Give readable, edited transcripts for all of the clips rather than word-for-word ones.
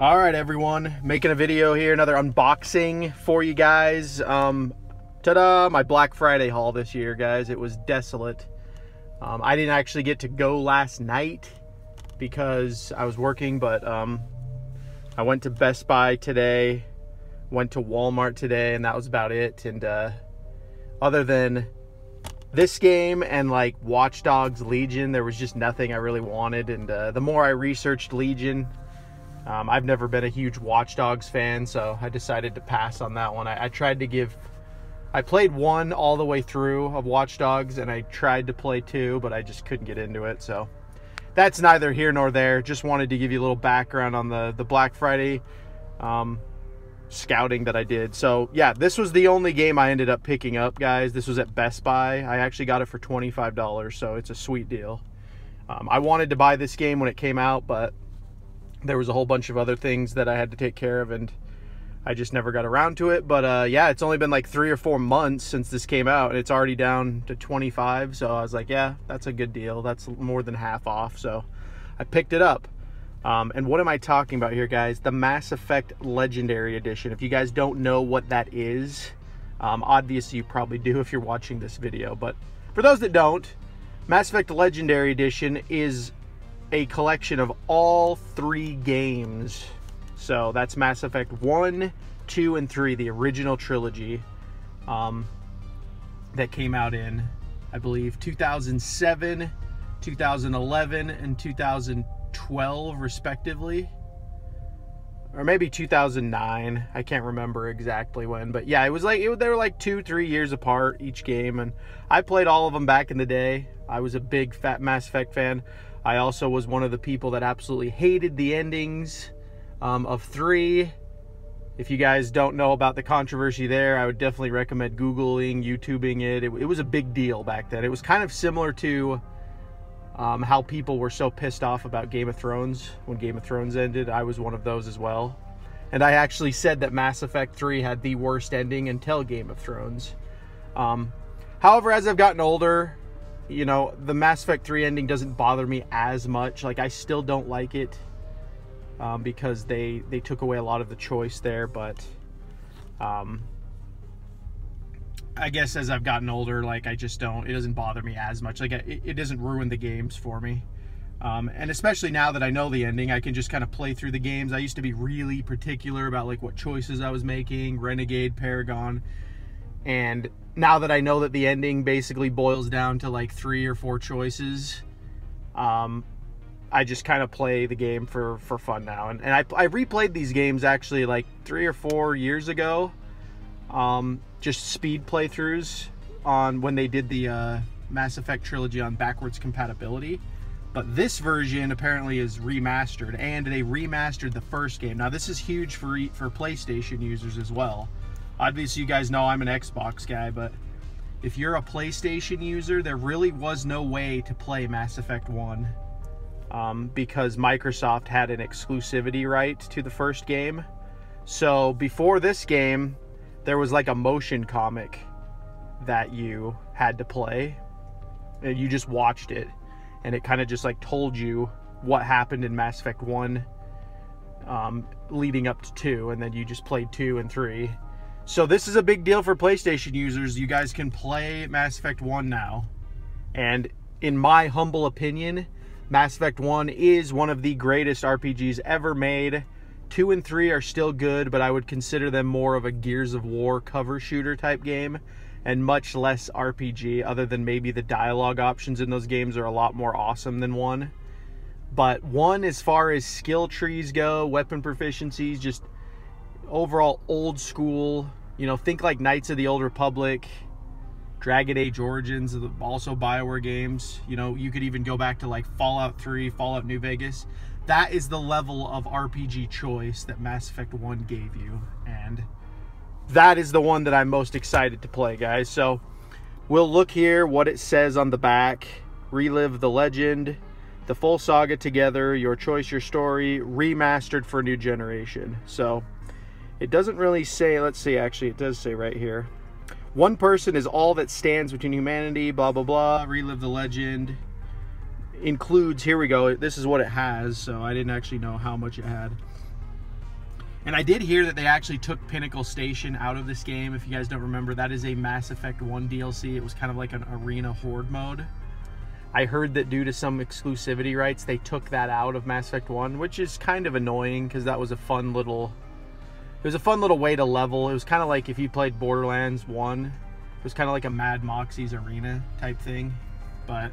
All right, everyone, making a video here, another unboxing for you guys. Ta-da, my Black Friday haul this year, guys. It was desolate. I didn't actually get to go last night because I was working, but I went to Best Buy today, went to Walmart today, and that was about it. And other than this game and like Watch Dogs Legion, there was just nothing I really wanted. And the more I researched Legion, I've never been a huge Watch Dogs fan, so I decided to pass on that one. I played 1 all the way through of Watch Dogs, and I tried to play 2, but I just couldn't get into it. So that's neither here nor there. Just wanted to give you a little background on the Black Friday scouting that I did. So yeah, this was the only game I ended up picking up, guys. This was at Best Buy. I actually got it for $25, so it's a sweet deal. I wanted to buy this game when it came out, but there was a whole bunch of other things that I had to take care of, and I just never got around to it. But yeah, it's only been like 3 or 4 months since this came out, and it's already down to 25. So I was like, yeah, that's a good deal. That's more than half off. So I picked it up. And what am I talking about here, guys? The Mass Effect Legendary Edition. If you guys don't know what that is, obviously you probably do if you're watching this video. But for those that don't, Mass Effect Legendary Edition is a collection of all 3 games. So that's Mass Effect 1, 2, and 3, the original trilogy that came out in, I believe, 2007, 2011, and 2012 respectively. Or maybe 2009. I can't remember exactly when, but yeah, it was like they were like 2-3 years apart each game, and I played all of them back in the day. I was a big fat Mass Effect fan. I also was one of the people that absolutely hated the endings of 3. If you guys don't know about the controversy there, I would definitely recommend Googling, YouTubing it. It was a big deal back then. It was kind of similar to how people were so pissed off about Game of Thrones when Game of Thrones ended. I was one of those as well. And I actually said that Mass Effect 3 had the worst ending until Game of Thrones. However, as I've gotten older, you know, the Mass Effect 3 ending doesn't bother me as much. Like, I still don't like it because they took away a lot of the choice there. But I guess as I've gotten older, like, it doesn't bother me as much. Like, it doesn't ruin the games for me. And especially now that I know the ending, I can just kind of play through the games. I used to be really particular about like what choices I was making, Renegade, Paragon. And now that I know that the ending basically boils down to like 3 or 4 choices, I just kind of play the game for fun now. And I replayed these games actually like 3 or 4 years ago, just speed playthroughs on when they did the Mass Effect trilogy on backwards compatibility. But this version apparently is remastered, and they remastered the first game. Now this is huge for PlayStation users as well. Obviously, you guys know I'm an Xbox guy, but if you're a PlayStation user, there really was no way to play Mass Effect 1 because Microsoft had an exclusivity right to the first game. So before this game, there was like a motion comic that you had to play, and you just watched it, and it kind of just like told you what happened in Mass Effect 1 leading up to 2, and then you just played 2 and 3. So this is a big deal for PlayStation users. You guys can play Mass Effect 1 now. And in my humble opinion, Mass Effect 1 is one of the greatest RPGs ever made. 2 and 3 are still good, but I would consider them more of a Gears of War cover shooter type game and much less RPG, other than maybe the dialogue options in those games are a lot more awesome than 1. But 1, as far as skill trees go, weapon proficiencies, just overall old school, you know, think like Knights of the Old Republic, Dragon Age Origins, also BioWare games. You know, you could even go back to like Fallout 3, Fallout New Vegas. That is the level of RPG choice that Mass Effect 1 gave you, and that is the one that I'm most excited to play, guys. So we'll look here what it says on the back. Relive the legend, the full saga together, your choice, your story, remastered for a new generation. So it doesn't really say, let's see, actually it does say right here. One person is all that stands between humanity, blah, blah, blah. Relive the legend. Includes, here we go, this is what it has, so I didn't actually know how much it had. And I did hear that they actually took Pinnacle Station out of this game. If you guys don't remember, that is a Mass Effect 1 DLC. It was kind of like an arena horde mode. I heard that due to some exclusivity rights, they took that out of Mass Effect 1, which is kind of annoying because that was a fun little... It was a fun little way to level. It was kind of like if you played Borderlands 1. It was kind of like a Mad Moxie's Arena type thing. But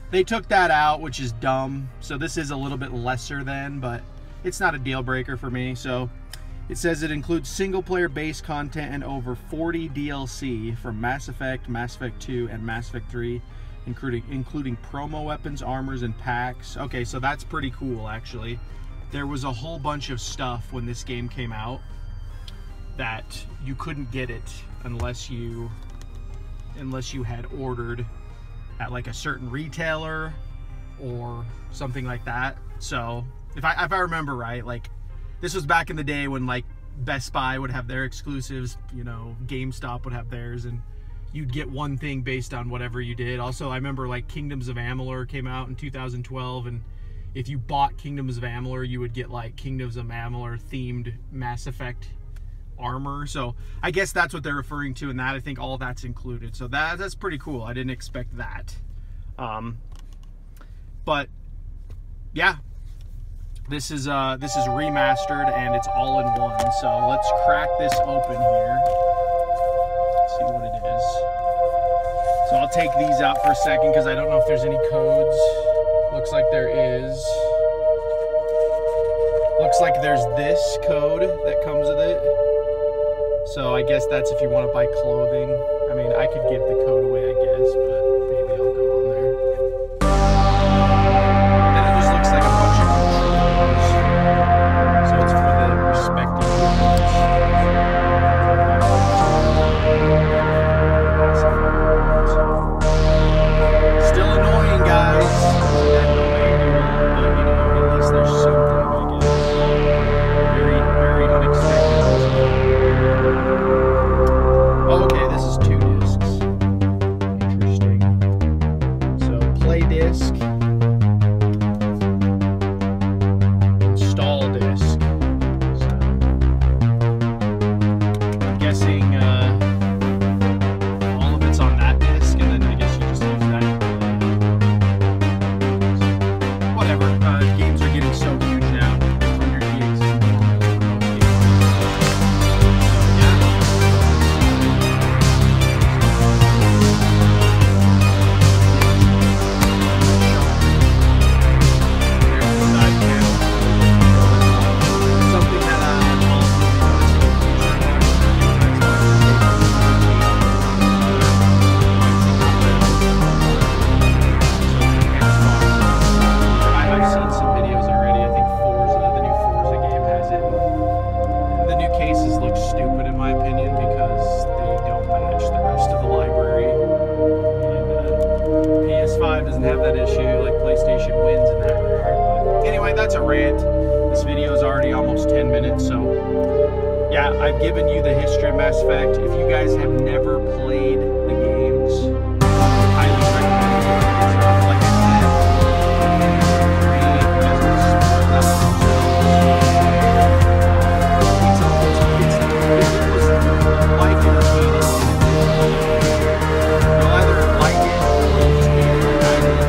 they took that out, which is dumb. So this is a little bit lesser than, but it's not a deal breaker for me. So it says it includes single player base content and over 40 DLC from Mass Effect, Mass Effect 2, and Mass Effect 3, including promo weapons, armors, and packs. Okay, so that's pretty cool, actually. There was a whole bunch of stuff when this game came out that you couldn't get it unless you had ordered at like a certain retailer or something like that. So if I remember right, like this was back in the day when like Best Buy would have their exclusives, you know, GameStop would have theirs, and you'd get one thing based on whatever you did. Also, I remember like Kingdoms of Amalur came out in 2012, and if you bought Kingdoms of Amalur, you would get like Kingdoms of Amalur themed Mass Effect armor. So I guess that's what they're referring to, and that I think all that's included. So that's pretty cool. I didn't expect that. But yeah, this is remastered and it's all in one. So let's crack this open here. Let's see what it is. So I'll take these out for a second because I don't know if there's any codes. Looks like there is. Looks like there's this code that comes with it. So I guess that's if you want to buy clothing. I mean, I could give the code away, I guess, but maybe I'll go on there. And it just looks like a bunch of controls. So it's for the respective units. Still annoying, guys. That no manual, but you know, at least there's something, I guess. Very, very unexpected. Oh, okay, this is 2 discs. Interesting. So, play disc. Install disc. So, I'm guessing all of it's on that disc, and then I guess you just use that. Whatever. Games are getting so huge now. 100 gigs is normal for most games. Doesn't have that issue, like PlayStation wins in that regard. But anyway, that's a rant. This video is already almost 10 minutes, so yeah, I've given you the history of Mass Effect. If you guys have never played the games, I highly recommend it. Like I said, you'll either like it or you'll just hate it.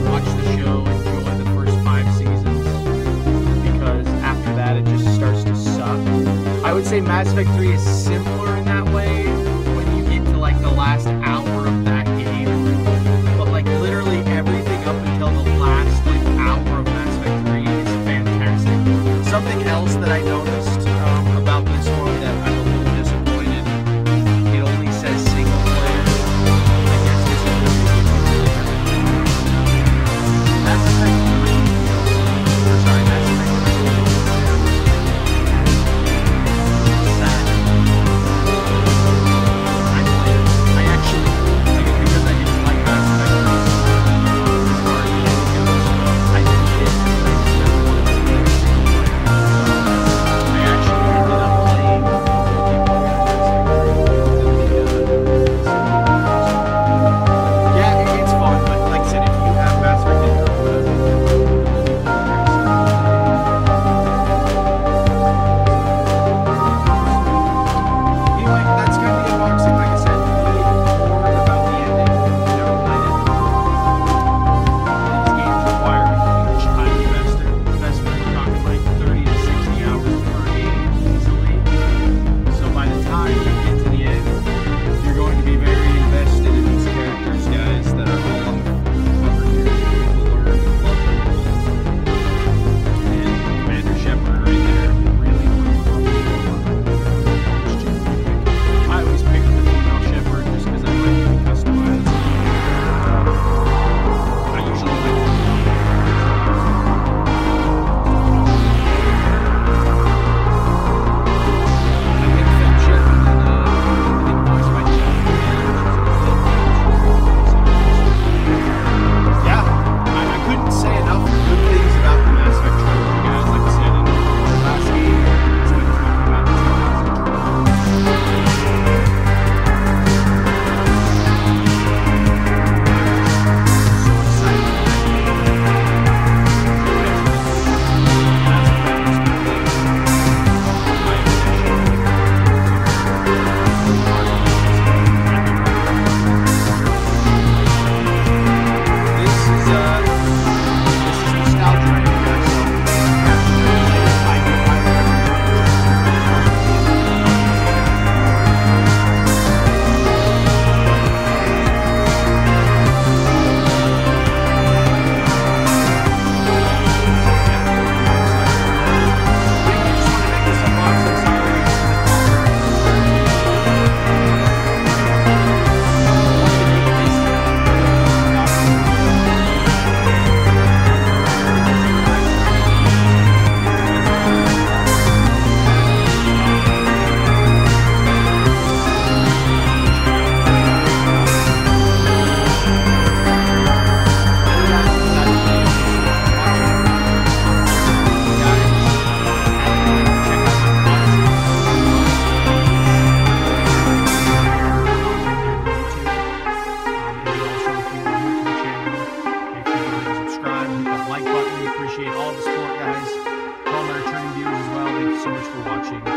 Watch the show, enjoy the first 5 seasons, because after that it just starts to suck. I would say Mass Effect 3 is similar in that way when you get to like the last hour of that game, but like literally everything up until the last like hour of Mass Effect 3 is fantastic. Something else that I noticed about this one that I'm a little disappointed, it only says single player. I guess this is Mass Effect 3. Or sorry, Mass Effect 3. Sad. I played it. I actually, like, because I didn't like Mass Effect 3 as far as the end goes, I didn't get it because I just never wanted to play single player. watching.